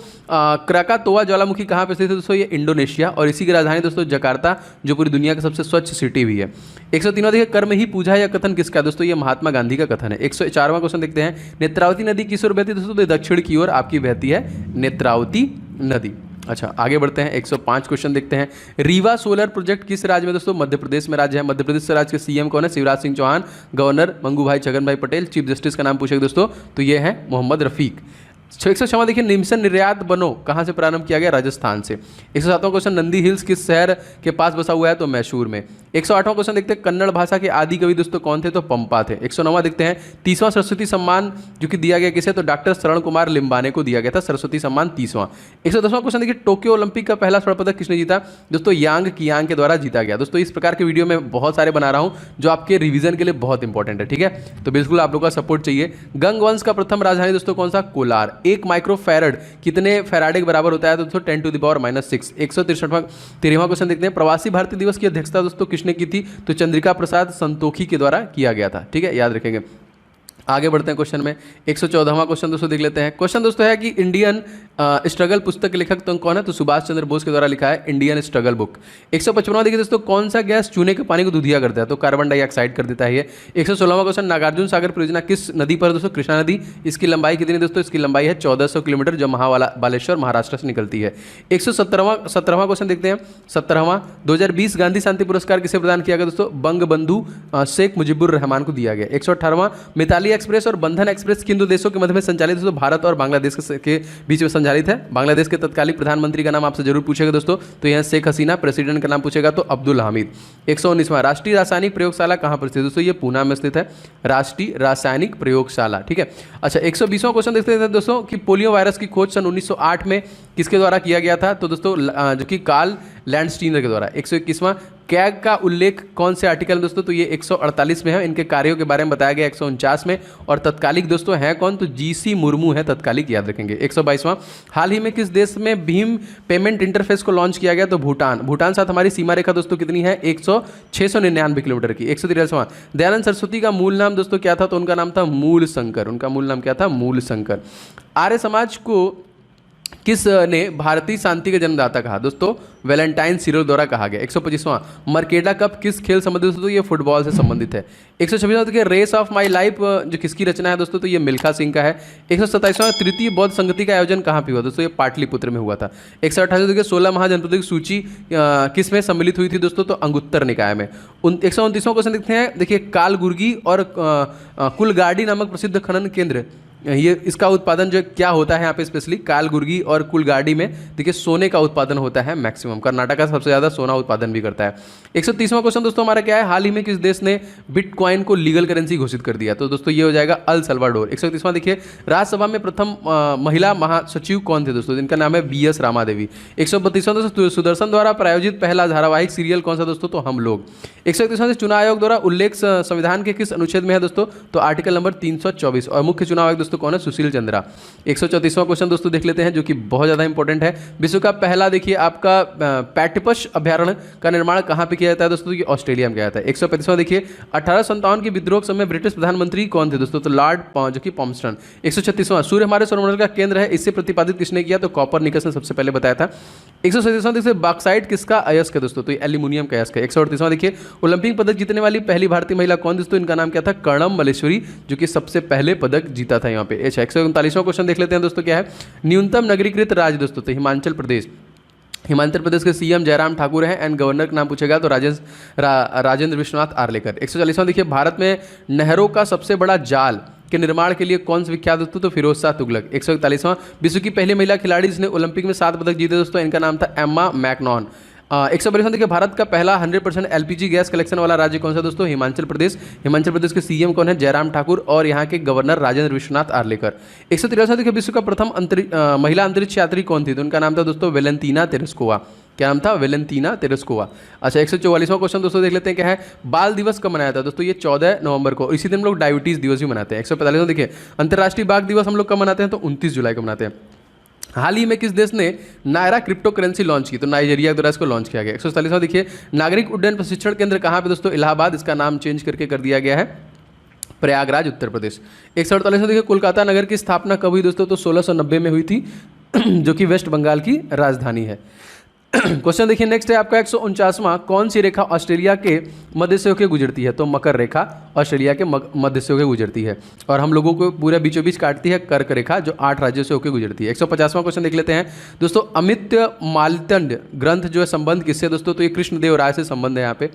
क्राकातोआ ज्वालामुखी कहाँ पे स्थित है, दोस्तों ये इंडोनेशिया, और इसी की राजधानी दोस्तों जकार्ता, जो पूरी दुनिया की सबसे स्वच्छ सिटी भी है। 103वां देखिए, कर्म ही पूजा या कथन किसका, दोस्तों ये महात्मा गांधी का कथन है। 104वां क्वेश्चन देखते हैं, नेत्रावती नदी किस ओर बहती है, दोस्तों दक्षिण की ओर आपकी बहती है नेत्रावती नदी। अच्छा आगे बढ़ते हैं, 105 क्वेश्चन देखते हैं, रीवा सोलर प्रोजेक्ट किस राज्य में, दोस्तों मध्य प्रदेश में राज्य है। मध्य प्रदेश राज्य के सीएम कौन है, शिवराज सिंह चौहान। गवर्नर मंगू भाई छगन भाई पटेल। चीफ जस्टिस का नाम पूछेगा दोस्तों तो ये है मोहम्मद रफीक। 106वां देखिए, निमसन निर्यात बनो कहाँ से प्रारंभ किया गया, राजस्थान से। 107वां क्वेश्चन, नंदी हिल्स किस शहर के पास बसा हुआ है, तो मैसूर में। 108वां क्वेश्चन देखते हैं, कन्नड़ भाषा के आदि कवि दोस्तों कौन थे, तो पंपा थे। 109वां देखते हैं, 30वां सरस्वती सम्मान जो कि दिया गया किसे, तो डॉक्टर शरण कुमार लिम्बाने को दिया गया था सरस्वती सम्मान 30वां। 110वां क्वेश्चन देखिए, टोक्यो ओलंपिक का पहला स्वर्ण पदक किसने जीता, दोस्तों यांग कियांग के द्वारा जीता गया। दोस्तों इस प्रकार के वीडियो मैं बहुत सारे बना रहा हूँ जो आपके रिवीजन के लिए बहुत इंपॉर्टेंट है, ठीक है, तो बिल्कुल आप लोग का सपोर्ट चाहिए। गंग वंश का प्रथम राजधानी दोस्तों कौन सा, कोलार। 1 माइक्रो फैराड कितने फैराडे के बराबर होता है, दोस्तों 10⁻⁻⁶। 163वां क्वेश्चन देखते हैं, प्रवासी भारतीय दिवस की अध्यक्षता दोस्तों किसने की थी, तो चंद्रिका प्रसाद संतोखी के द्वारा किया गया था, ठीक है, याद रखेंगे। आगे बढ़ते हैं क्वेश्चन में, 114वां क्वेश्चन दोस्तों देख लेते हैं। क्वेश्चन दोस्तों है कि इंडियन स्ट्रगल पुस्तक के लेखक तो कौन है, तो सुभाष चंद्र बोस के द्वारा लिखा है इंडियन स्ट्रगल बुक। 155वां देखिए दोस्तों, कौन सा गैस चूने के पानी को दूधिया करता है, तो कार्बन डाइऑक्साइड कर देता है ये। 116वां क्वेश्चन, नागार्जुन सागर परियोजना किस नदी पर, दोस्तों कृष्णा नदी। इसकी लंबाई कितनी दोस्तों, इसकी लंबाई है 1400 किलोमीटर, जो बालेश्वर महाराष्ट्र से निकलती है। 117वां क्वेश्चन देखते हैं, 17वां, 2020 गांधी शांति पुरस्कार किसे प्रदान किया गया, दोस्तों बंग बंधु शेख मुजीबुर रहमान को दिया गया। 118वां, मिताली एक्सप्रेस और बंधन एक्सप्रेस किन दो देशों के मध्य में संचालित है? दोस्तों भारत और बांग्लादेश के बीच में संचालित है। बांग्लादेश के तत्कालीन प्रधानमंत्री का नाम आपसे जरूर पूछेगा दोस्तों, तो यहाँ शेख हसीना। प्रेसिडेंट का नाम पूछेगा तो अब्दुल हामिद। 119वां राष्ट्रीय रासायनिक प्रयोगशाला कहाँ पर स्थित है? दोस्तों ये पूना में स्थित है, राष्ट्रीय रासायनिक प्रयोगशाला। ठीक है। अच्छा 120वां क्वेश्चन देखते हैं दोस्तों कि पोलियो वायरस की खोज सन 1908 में किसके द्वारा किया गया था? तो दोस्तों जो कि कार्ल लैंडस्टीनर के द्वारा। 121वां कैग का उल्लेख कौन से आर्टिकल में? दोस्तों तो ये 148 में है। इनके कार्यों के बारे में बताया गया 149 में। और तत्कालिक दोस्तों हैं कौन? तो जीसी मुर्मू है तत्कालिक, याद रखेंगे। 122वां हाल ही में किस देश में भीम पेमेंट इंटरफेस को लॉन्च किया गया? तो भूटान। भूटान साथ हमारी सीमा रेखा दोस्तों कितनी है? 699 किलोमीटर की। 143वां दयानंद सरस्वती का मूल नाम दोस्तों क्या था? तो उनका नाम था मूल शंकर। उनका मूल नाम क्या था? मूल शंकर। आर्य समाज को किस ने भारतीय शांति के जन्मदाता कहा? दोस्तों वैलेंटाइन सीरो द्वारा कहा गया। 125वां मर्केडा कप किस खेल संबंधित? दोस्तों ये फुटबॉल से संबंधित है। 126वां देखिए रेस ऑफ माई लाइफ जो किसकी रचना है? दोस्तों तो ये मिल्खा सिंह का है। 127वां तृतीय बौद्ध संगति का आयोजन कहाँ पे हुआ? दोस्तों ये पाटलिपुत्र में हुआ था। 128वां देखिए 16 महाजनपदों की सूची किस में सम्मिलित हुई थी? दोस्तों तो अंगुत्तर निकाय में। 129वां क्वेश्चन देखते हैं, देखिए कालगुर्गी और कुलगाड़ी नामक प्रसिद्ध खनन केंद्र, ये इसका उत्पादन जो क्या होता है यहाँ पे स्पेशली कालगुर्गी और कुलगाड़ी में देखिए सोने का उत्पादन होता है मैक्सिमम। कर्नाटक का सबसे ज़्यादा सोना उत्पादन भी करता है। 130वां क्वेश्चन दोस्तों हमारा क्या है? हाल ही में किस देश ने बिटकॉइन को लीगल करेंसी घोषित कर दिया? तो दोस्तों ये हो जाएगा अल सल्वाडोर। 131वां देखिए राज्यसभा में प्रथम महिला महासचिव कौन थे? दोस्तों जिनका नाम है BS रामादेवी। 132वां दोस्तों सुदर्शन द्वारा प्रायोजित पहला धारावाहिक सीरियल कौन सा? दोस्तों तो हम लोग। 131वां चुनाव आयोग द्वारा उल्लेख संविधान के किस अनुच्छेद में है? दोस्तों तो आर्टिकल नंबर 324। और मुख्य चुनाव आयोग दोस्तों कौन है? सुशील चंद्रा। 134वां क्वेश्चन दोस्तों देख लेते हैं जो कि बहुत ज्यादा इंपॉर्टेंट है। विश्व का पहला देखिए आपका पैटिपश अभ्यारण्य का निर्माण कहां पे किया जाता है? दोस्तों ये ऑस्ट्रेलिया में किया जाता है। 135वां देखिए 1857 के विद्रोह के समय ब्रिटिश प्रधानमंत्री कौन थे? दोस्तों तो लॉर्ड जो कि पॉम्स्टन। 136वां सूर्य हमारे सौरमंडल का केंद्र है, इससे प्रतिपादित किसने किया? तो कॉपरनिकस ने सबसे पहले बताया था। 137वां देखिए बॉक्साइट किसका अयस्क है? दोस्तों तो एल्यूमिनियम का अयस्क है। 138वां देखिए ओलंपिक पदक जीतने वाली पहली भारतीय महिला कौन? दोस्तों इनका नाम क्या था? कर्णम मल्लेश्वरी, जो कि सबसे पहले पदक जीता था यहाँ पे। 139वां क्वेश्चन देख लेते हैं दोस्तों क्या है? न्यूनतम नगरीकृत राज्य दोस्तों तो हिमाचल प्रदेश। हिमाचल प्रदेश के CM जयराम ठाकुर हैं एंड गवर्नर का नाम पूछेगा तो राजेंद्र विश्वनाथ आर्लेकर। 140वां देखिए भारत में नहरों का सबसे बड़ा जाल के निर्माण के लिए कौन से विख्यात दोस्तों? तो फिरोज शाह तुगलक। 141वां विश्व की पहली महिला खिलाड़ी जिसने ओलंपिक में 7 पदक जीते दोस्तों इनका नाम था एम्मा मैकनॉन। 142वां देखिए भारत का पहला 100% LPG गैस कलेक्शन वाला राज्य कौन सा? दोस्तों हिमाचल प्रदेश। हिमाचल प्रदेश के CM कौन है? जयराम ठाकुर और यहाँ के गवर्नर राजेंद्र विश्वनाथ आर्लेकर। 143वां देखिए विश्व का प्रथम महिला अंतरिक्ष यात्री कौन थी? तो उनका नाम था दोस्तों वेलेंटीना तेरेस्कोवा। क्या नाम था? Valentina Tereshkova. अच्छा 144वां क्वेश्चन दोस्तों देख लेते हैं क्या है? बाल दिवस कब मनाया था? दोस्तों ये 14 नवंबर को। इसी दिन हम लोग डायबिटीज दिवस भी मनाते हैं। 145वां देखिए अंतर्राष्ट्रीय बाघ दिवस हम लोग कब मनाते हैं? तो 29 जुलाई को मनाते हैं। हाल ही में किस देश ने नायरा क्रिप्टो करेंसी लॉन्च की? तो नाइजीरिया द्वारा इसको लॉन्च किया गया। 147वां देखिए नागरिक उड्डयन प्रशिक्षण केंद्र कहाँ पे? दोस्तों इलाहाबाद, इसका नाम चेंज करके कर दिया गया है प्रयागराज उत्तर प्रदेश। 148वां देखिए कोलकाता नगर की स्थापना कब हुई? दोस्तों तो 1690 में हुई थी जो कि वेस्ट बंगाल की राजधानी है। क्वेश्चन देखिए नेक्स्ट है आपका 149वां कौन सी रेखा ऑस्ट्रेलिया के मध्य से होकर गुजरती है? तो मकर रेखा ऑस्ट्रेलिया के मध्य से होकर गुजरती है और हम लोगों को पूरा बीचों बीच काटती है कर्क रेखा जो 8 राज्यों से होकर गुजरती है। 150वां क्वेश्चन देख लेते हैं दोस्तों अमित्य मालतंड ग्रंथ जो है संबंध किससे? दोस्तों तो ये कृष्णदेव राय से संबंध है यहाँ पे।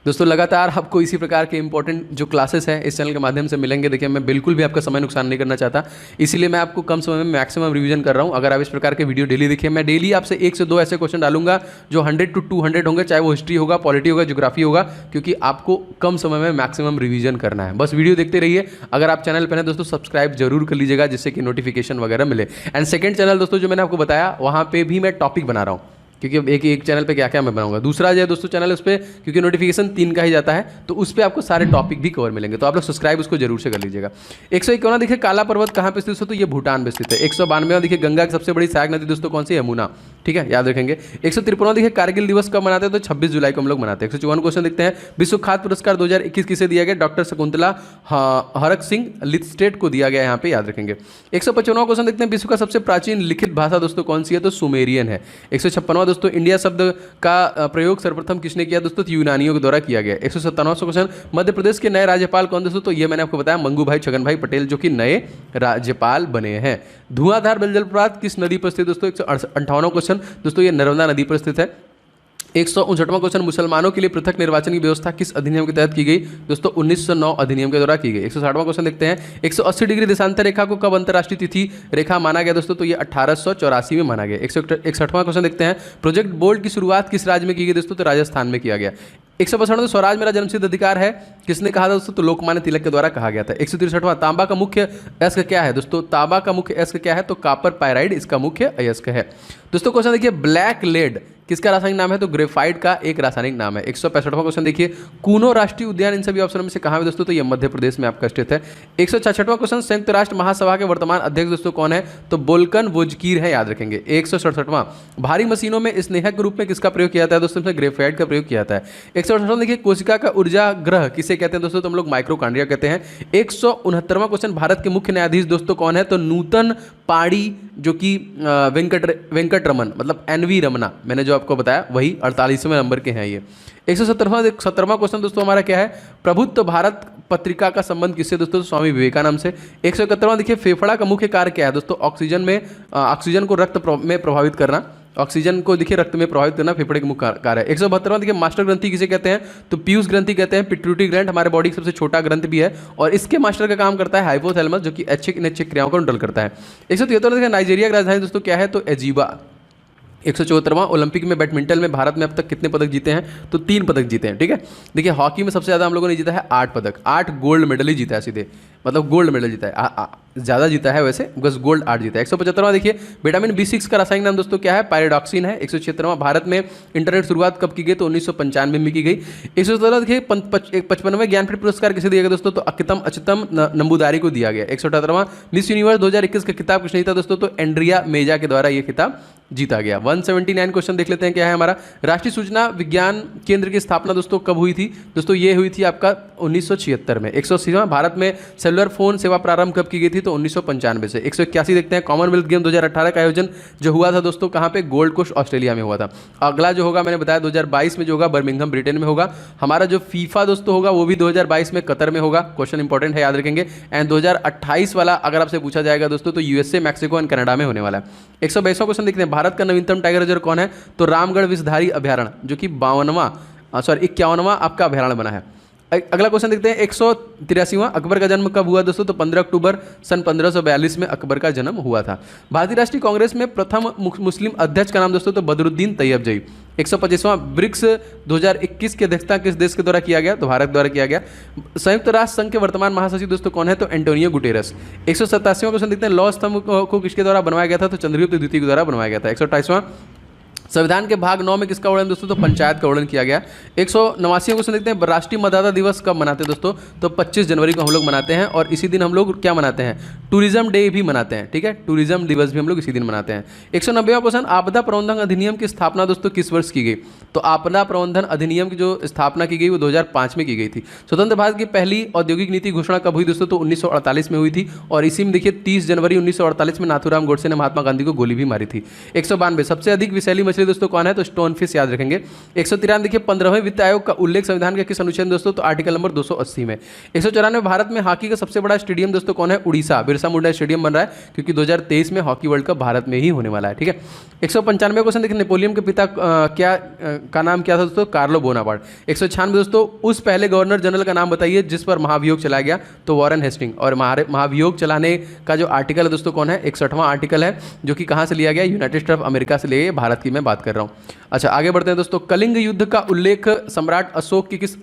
दोस्तों लगातार आपको इसी प्रकार के इंपॉर्टेंट जो क्लासेस हैं इस चैनल के माध्यम से मिलेंगे। देखिए मैं बिल्कुल भी आपका समय नुकसान नहीं करना चाहता, इसीलिए मैं आपको कम समय में मैक्सिमम रिवीजन कर रहा हूं। अगर आप इस प्रकार के वीडियो डेली देखिए, मैं डेली आपसे 1 से 2 ऐसे क्वेश्चन डालूंगा जो 100 to 200 होंगे, चाहे वो हिस्ट्री होगा, पॉलिटी होगा, ज्योग्राफी होगा, क्योंकि आपको कम समय में मैक्सिमम रिवीजन करना है। बस वीडियो देखते रहिए। अगर आप चैनल पर हैं दोस्तों सब्सक्राइब जरूर कर लीजिएगा जिससे कि नोटिफिकेशन वगैरह मिले। एंड सेकंड चैनल दोस्तों जो मैंने आपको बताया वहाँ पे भी मैं टॉपिक बना रहा हूँ, क्योंकि एक चैनल पे क्या क्या मैं बनाऊंगा। दूसरा जो है दोस्तों चैनल उस पर क्योंकि नोटिफिकेशन 3 का ही जाता है तो उस पर आपको सारे टॉपिक भी कवर मिलेंगे, तो आप लोग सब्सक्राइब उसको जरूर से कर लीजिएगा। 151वां देखिए काला पर्वत कहाँ पे स्थित है? तो ये भूटान में स्थित है। 192वां देखिए गंगा की सबसे बड़ी सहायक नदी दोस्तों कौन सी? यमुना। ठीक है, याद रखेंगे। 153वां देखिए कारगिल दिवस कब मनाते हैं? तो 26 जुलाई को हम लोग मनाते हैं। 154 क्वेश्चन देखते हैं विश्व खाद्य पुरस्कार 2021 किसे दिया गया? डॉक्टर शकुंतला हरक सिंह लिथस्टेट को दिया गया, यहाँ पे याद रखेंगे। 155वां क्वेश्चन देखते हैं विश्व का सबसे प्राचीन लिखित भाषा दोस्तों कौन सी है? तो सुमेरियन है। 156वां दोस्तों इंडिया शब्द का प्रयोग सर्वप्रथम किसने किया? दोस्तों यूनानियों के द्वारा किया गया। 157वां क्वेश्चन मध्य प्रदेश के नए राज्यपाल कौन? दोस्तों तो ये मैंने आपको बताया मंगू भाई छगन भाई पटेल जो कि नए राज्यपाल बने हैं। धुआंधार जलप्रपात किस नदी पर स्थित? दोस्तों 158वां क्वेश्चन दोस्तों ये नर्मदा नदी पर स्थित है। 159वां क्वेश्चन, मुसलमानों के लिए पृथक निर्वाचन की व्यवस्था किस अधिनियम के तहत की गई? दोस्तों 1909 अधिनियम के द्वारा की गई। 160वां क्वेश्चन देखते हैं, 180 डिग्री देशांतर रेखा को कब अंतर्राष्ट्रीय तिथि रेखा माना गया? दोस्तों तो ये 1884 में माना गया। 161वां क्वेश्चन देखते हैं, प्रोजेक्ट बोल्ट की शुरुआत किस राज्य में की गई? दोस्तों तो राजस्थान में किया गया। 162 स्वराज मेरा जन्मसिद्ध अधिकार है, किसने कहा था दोस्तों? तो लोकमान्य तिलक के द्वारा कहा गया था। 163वां, तांबा का मुख्य अयस्क क्या है? दोस्तों तांबा का मुख्य अयस्क क्या है? तो कॉपर पायराइड इसका मुख्य अयस्क है। दोस्तों क्वेश्चन देखिए, ब्लैक लेड किसका रासायनिक नाम है? तो ग्रेफाइट का एक रासायनिक नाम है। 165वां क्वेश्चन देखिए, कूनो राष्ट्रीय उद्यान इन सभी ऑप्शनों में से कहाँ है दोस्तों? तो ये मध्य प्रदेश में आपका स्थित है। 166वां क्वेश्चन, संयुक्त राष्ट्र महासभा के वर्तमान अध्यक्ष दोस्तों कौन है? तो बोल्कन वोजकीर है, याद रखेंगे। 167वां, भारी मशीनों में स्नेहक के रूप में किसका प्रयोग किया जाता है? दोस्तों ग्रेफाइट का प्रयोग किया जाता है। 168वां देखिए, कोशिका का ऊर्जा ग्रह किसे कहते हैं? दोस्तों तो हम लोग माइक्रोकांड्रिया कहते हैं। 169वां क्वेश्चन, भारत के मुख्य न्यायाधीश दोस्तों कौन है? तो नूतन पाड़ी, जो कि वेंकट रमन मतलब एनवी रमना, मैंने जो आपको बताया वही 48वें नंबर के हैं ये। 117वां क्वेश्चन दोस्तों हमारा क्या है? प्रभुत्व भारत पत्रिका का संबंध किससे? दोस्तों स्वामी विवेकानंद से। 171वां देखिए, फेफड़ा का मुख्य कार्य क्या है? दोस्तों ऑक्सीजन को रक्त में प्रभावित करना, ऑक्सीजन को देखिए रक्त में प्रभावित करना फेफड़े का मुख्य कार्य है। 172वां देखिए, मास्टर ग्रंथि किसे कहते हैं? तो पीयूष ग्रंथि कहते हैं। पिट्यूटरी ग्लैंड हमारे बॉडी का सबसे छोटा ग्रंथ भी है और इसके मास्टर का काम करता है हाइपोथैलेमस, जो कि ऐच्छिक अनैच्छिक क्रियाओं को कंट्रोल करता है। 173वां देखिए, नाइजीरिया की राजधानी दोस्तों क्या है? तो एजीबा। 174वां, ओलंपिक में बैडमिंटन में भारत में अब तक कितने पदक जीते हैं? तो 3 पदक जीते हैं। ठीक है, देखिए हॉकी में सबसे ज़्यादा हम लोगों ने जीता है 8 पदक, 8 गोल्ड मेडल ही जीता है सीधे, मतलब गोल्ड मेडल जीता है, ज़्यादा जीता है वैसे, बस गोल्ड 8 जीता है। 175वां देखिए, विटामिन B6 का रासायनिक नाम दोस्तों क्या है? पायरिडॉक्सिन है। 176वां, भारत में इंटरनेट शुरुआत कब की गई? तो 1995 में की गई। 117वां देखिए, 55वें ज्ञानपीठ पुरस्कार किसे दिया गया दोस्तों? तो अच्युतम नंबूदारी को दिया गया। 178वां, मिस यूनिवर्स 2021 का खिताब किसने जीता दोस्तों? तो एंड्रिया मेजा के द्वारा ये खिताब जीता गया। 179 क्वेश्चन देख लेते हैं, क्या है हमारा? राष्ट्रीय सूचना विज्ञान केंद्र की स्थापना दोस्तों कब हुई थी? दोस्तों ये हुई थी आपका 1976 में। 180वां, भारत में सेलुलर फोन सेवा प्रारंभ कब की गई थी? तो 1995 से। 181 देखते हैं, कॉमनवेल्थ गेम 2018 का आयोजन जो हुआ था दोस्तों कहाँ पे? गोल्ड कोस्ट ऑस्ट्रेलिया में हुआ था। अगला जो होगा मैंने बताया 2022 में जो होगा बर्मिंघम ब्रिटेन में होगा। हमारा जो फीफा दोस्तों होगा वो भी 2022 में कतर में होगा। क्वेश्चन इंपॉर्टेंट है, याद रखेंगे। एंड 2028 वाला अगर आपसे पूछा जाएगा दोस्तों तो यूएसए, मैक्सिको एंड कनाडा में होने वाला है। 122वां क्वेश्चन देखते हैं, भारत का नवीनतम टाइगर रिजर्व कौन है? तो रामगढ़ विषधारी अभ्यारण्य, जो कि 51वां आपका अभ्यारण्य बना है। अगला क्वेश्चन देखते हैं, 183वां, अकबर का जन्म कब हुआ दोस्तों? तो 15 अक्टूबर सन 1542 में अकबर का जन्म हुआ था। भारतीय राष्ट्रीय कांग्रेस में प्रथम मुस्लिम अध्यक्ष का नाम दोस्तों तो बदरुद्दीन तैयबजई। 125वां, ब्रिक्स 2021 की अध्यक्षता किस देश के द्वारा किया गया? तो भारत द्वारा किया गया। संयुक्त राष्ट्र संघ के वर्तमान महासचिव दोस्तों कौन है? तो एंटोनियो गुटेरस। 187वां क्वेश्चन देखते हैं, लौह स्तंभ को किसके द्वारा बनवाया गया था? तो चंद्रगुप्त द्वितीय के द्वारा बनवाया गया था। 128वां, संविधान के भाग 9 में किसका वर्णन दोस्तों? तो पंचायत का वर्णन किया गया। 189वां क्वेश्चन देखते हैं, राष्ट्रीय मतदाता दिवस कब मनाते हैं दोस्तों? तो 25 जनवरी को हम लोग मनाते हैं और इसी दिन हम लोग क्या मनाते हैं? टूरिज्म डे भी मनाते हैं। ठीक है, टूरिज्म दिवस भी हम लोग इसी दिन मनाते हैं। 190वां क्वेश्चन, आपदा प्रबंधन अधिनियम की स्थापना दोस्तों किस वर्ष की गई? तो आपदा प्रबंधन अधिनियम की जो स्थापना की गई वो 2005 में की गई थी। स्वतंत्र भारत की पहली औद्योगिक नीति घोषणा कब हुई दोस्तों? तो 1948 में हुई थी और इसी में देखिए 30 जनवरी 1948 में नाथूराम गोडसे ने महात्मा गांधी को गोली भी मारी थी। 192, सबसे अधिक विषैली मछली दोस्तों कौन है? तो स्टोन फिश, याद रखेंगे। 193 देखिए, 15वें वित्त आयोग का उल्लेख संविधान के किस अनुच्छेद दोस्तों? तो आर्टिकल नंबर 280 में। 194, भारत में हॉकी का सबसे बड़ा स्टेडियम दोस्तों कौन है? उड़ीसा बिरसा मुंडा स्टेडियम बन रहा है क्योंकि 2023 में हॉकी वर्ल्ड कप भारत में ही होने वाला है। ठीक है, 195 क्वेश्चन देखिए, नेपोलियन के पिता का नाम क्या था दोस्तों? Carlo Bonaparte. 196 दोस्तों, उस पहले गवर्नर जनरल का नाम बताइए जिस पर महाभियोग चलाया गया? तो वॉरेन हेस्टिंग। और महाभियोग चलाने का जो आर्टिकल है दोस्तों कौन है? 61वां आर्टिकल है, जो कि कहाँ से लिया गया? यूनाइटेड स्टेट ऑफ अमेरिका से लिए, भारत की मैं बात कर रहा हूँ। अच्छा आगे बढ़ते हैं दोस्तों, कलिंग युद्ध का उल्लेख सम्राट अशोक की किस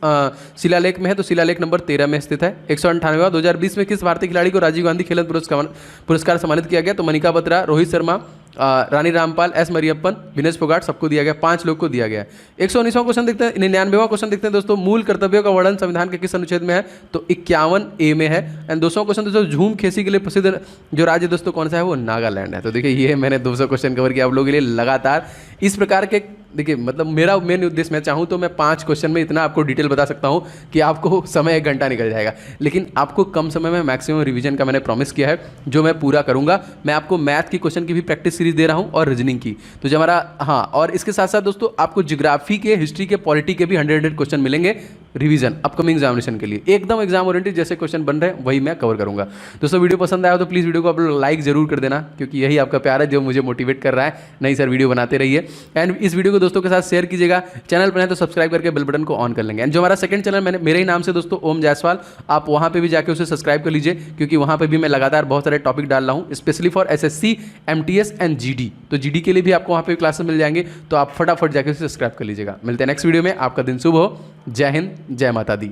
शिलालेख में है? तो शिलालेख नंबर 13 में स्थित है। 198वां, 2020 में किस भारतीय खिलाड़ी को राजीव गांधी खेल पुरस्कार सम्मानित किया गया? तो मनिका बत्रा, रोहित शर्मा, रानी रामपाल, एस मरियप्पन, विनेश फोगाट, सबको दिया गया, 5 लोग को दिया गया। 119वां क्वेश्चन देखते हैं, 99वां क्वेश्चन देखते हैं दोस्तों, मूल कर्तव्यों का वर्णन संविधान के किस अनुच्छेद में है? तो 51A में है। एंड 200 क्वेश्चन दोस्तों, झूम खेती के लिए प्रसिद्ध जो राज्य दोस्तों कौन सा है? वो नागालैंड है। तो देखिए ये मैंने 200 क्वेश्चन कवर किया आप लोगों के लिए लगातार। इस प्रकार के देखिए मतलब मेरा मेन उद्देश्य, मैं चाहूँ तो मैं 5 क्वेश्चन में इतना आपको डिटेल बता सकता हूँ कि आपको समय 1 घंटा निकल जाएगा, लेकिन आपको कम समय में मैक्सिमम रिवीजन का मैंने प्रॉमिस किया है जो मैं पूरा करूँगा। मैं आपको मैथ की क्वेश्चन की भी प्रैक्टिस सीरीज दे रहा हूँ और रीजनिंग की, तो जो हमारा और इसके साथ साथ दोस्तों आपको ज्योग्राफी के, हिस्ट्री के, पॉलिटी के भी 100 क्वेश्चन मिलेंगे रिवीजन अपकमिंग एग्जामिनेशन के लिए, एकदम एग्जाम ओरिएंटेड जैसे क्वेश्चन बन रहे हैं वही मैं कवर करूंगा। दोस्तों वीडियो पसंद आया तो प्लीज़ वीडियो को आप लोग लाइक जरूर कर देना, क्योंकि यही आपका प्यार है जो मुझे मोटिवेट कर रहा है, नहीं सर वीडियो बनाते रहिए। एंड इस वीडियो को दोस्तों के साथ शेयर कीजिएगा, चैनल पर है तो सब्सक्राइब करके बेल बटन को ऑन कर लेंगे। एंड जो हमारा सेकंड चैनल मैंने मेरे ही नाम से दोस्तों ओम जायसवाल, आप वहाँ पे भी जाके उसे सब्सक्राइब कर लीजिए, क्योंकि वहाँ पे भी मैं लगातार बहुत सारे टॉपिक डाल रहा हूँ specially for SSC, MTS and GD. तो जीडी के लिए भी आपको वहाँ पे क्लासेस मिल जाएंगे, तो आप फटाफट जाके उसे सब्सक्राइब कर लीजिएगा। मिलते हैं नेक्स्ट वीडियो में, आपका दिन शुभ हो। जय हिंद, जय माता दी।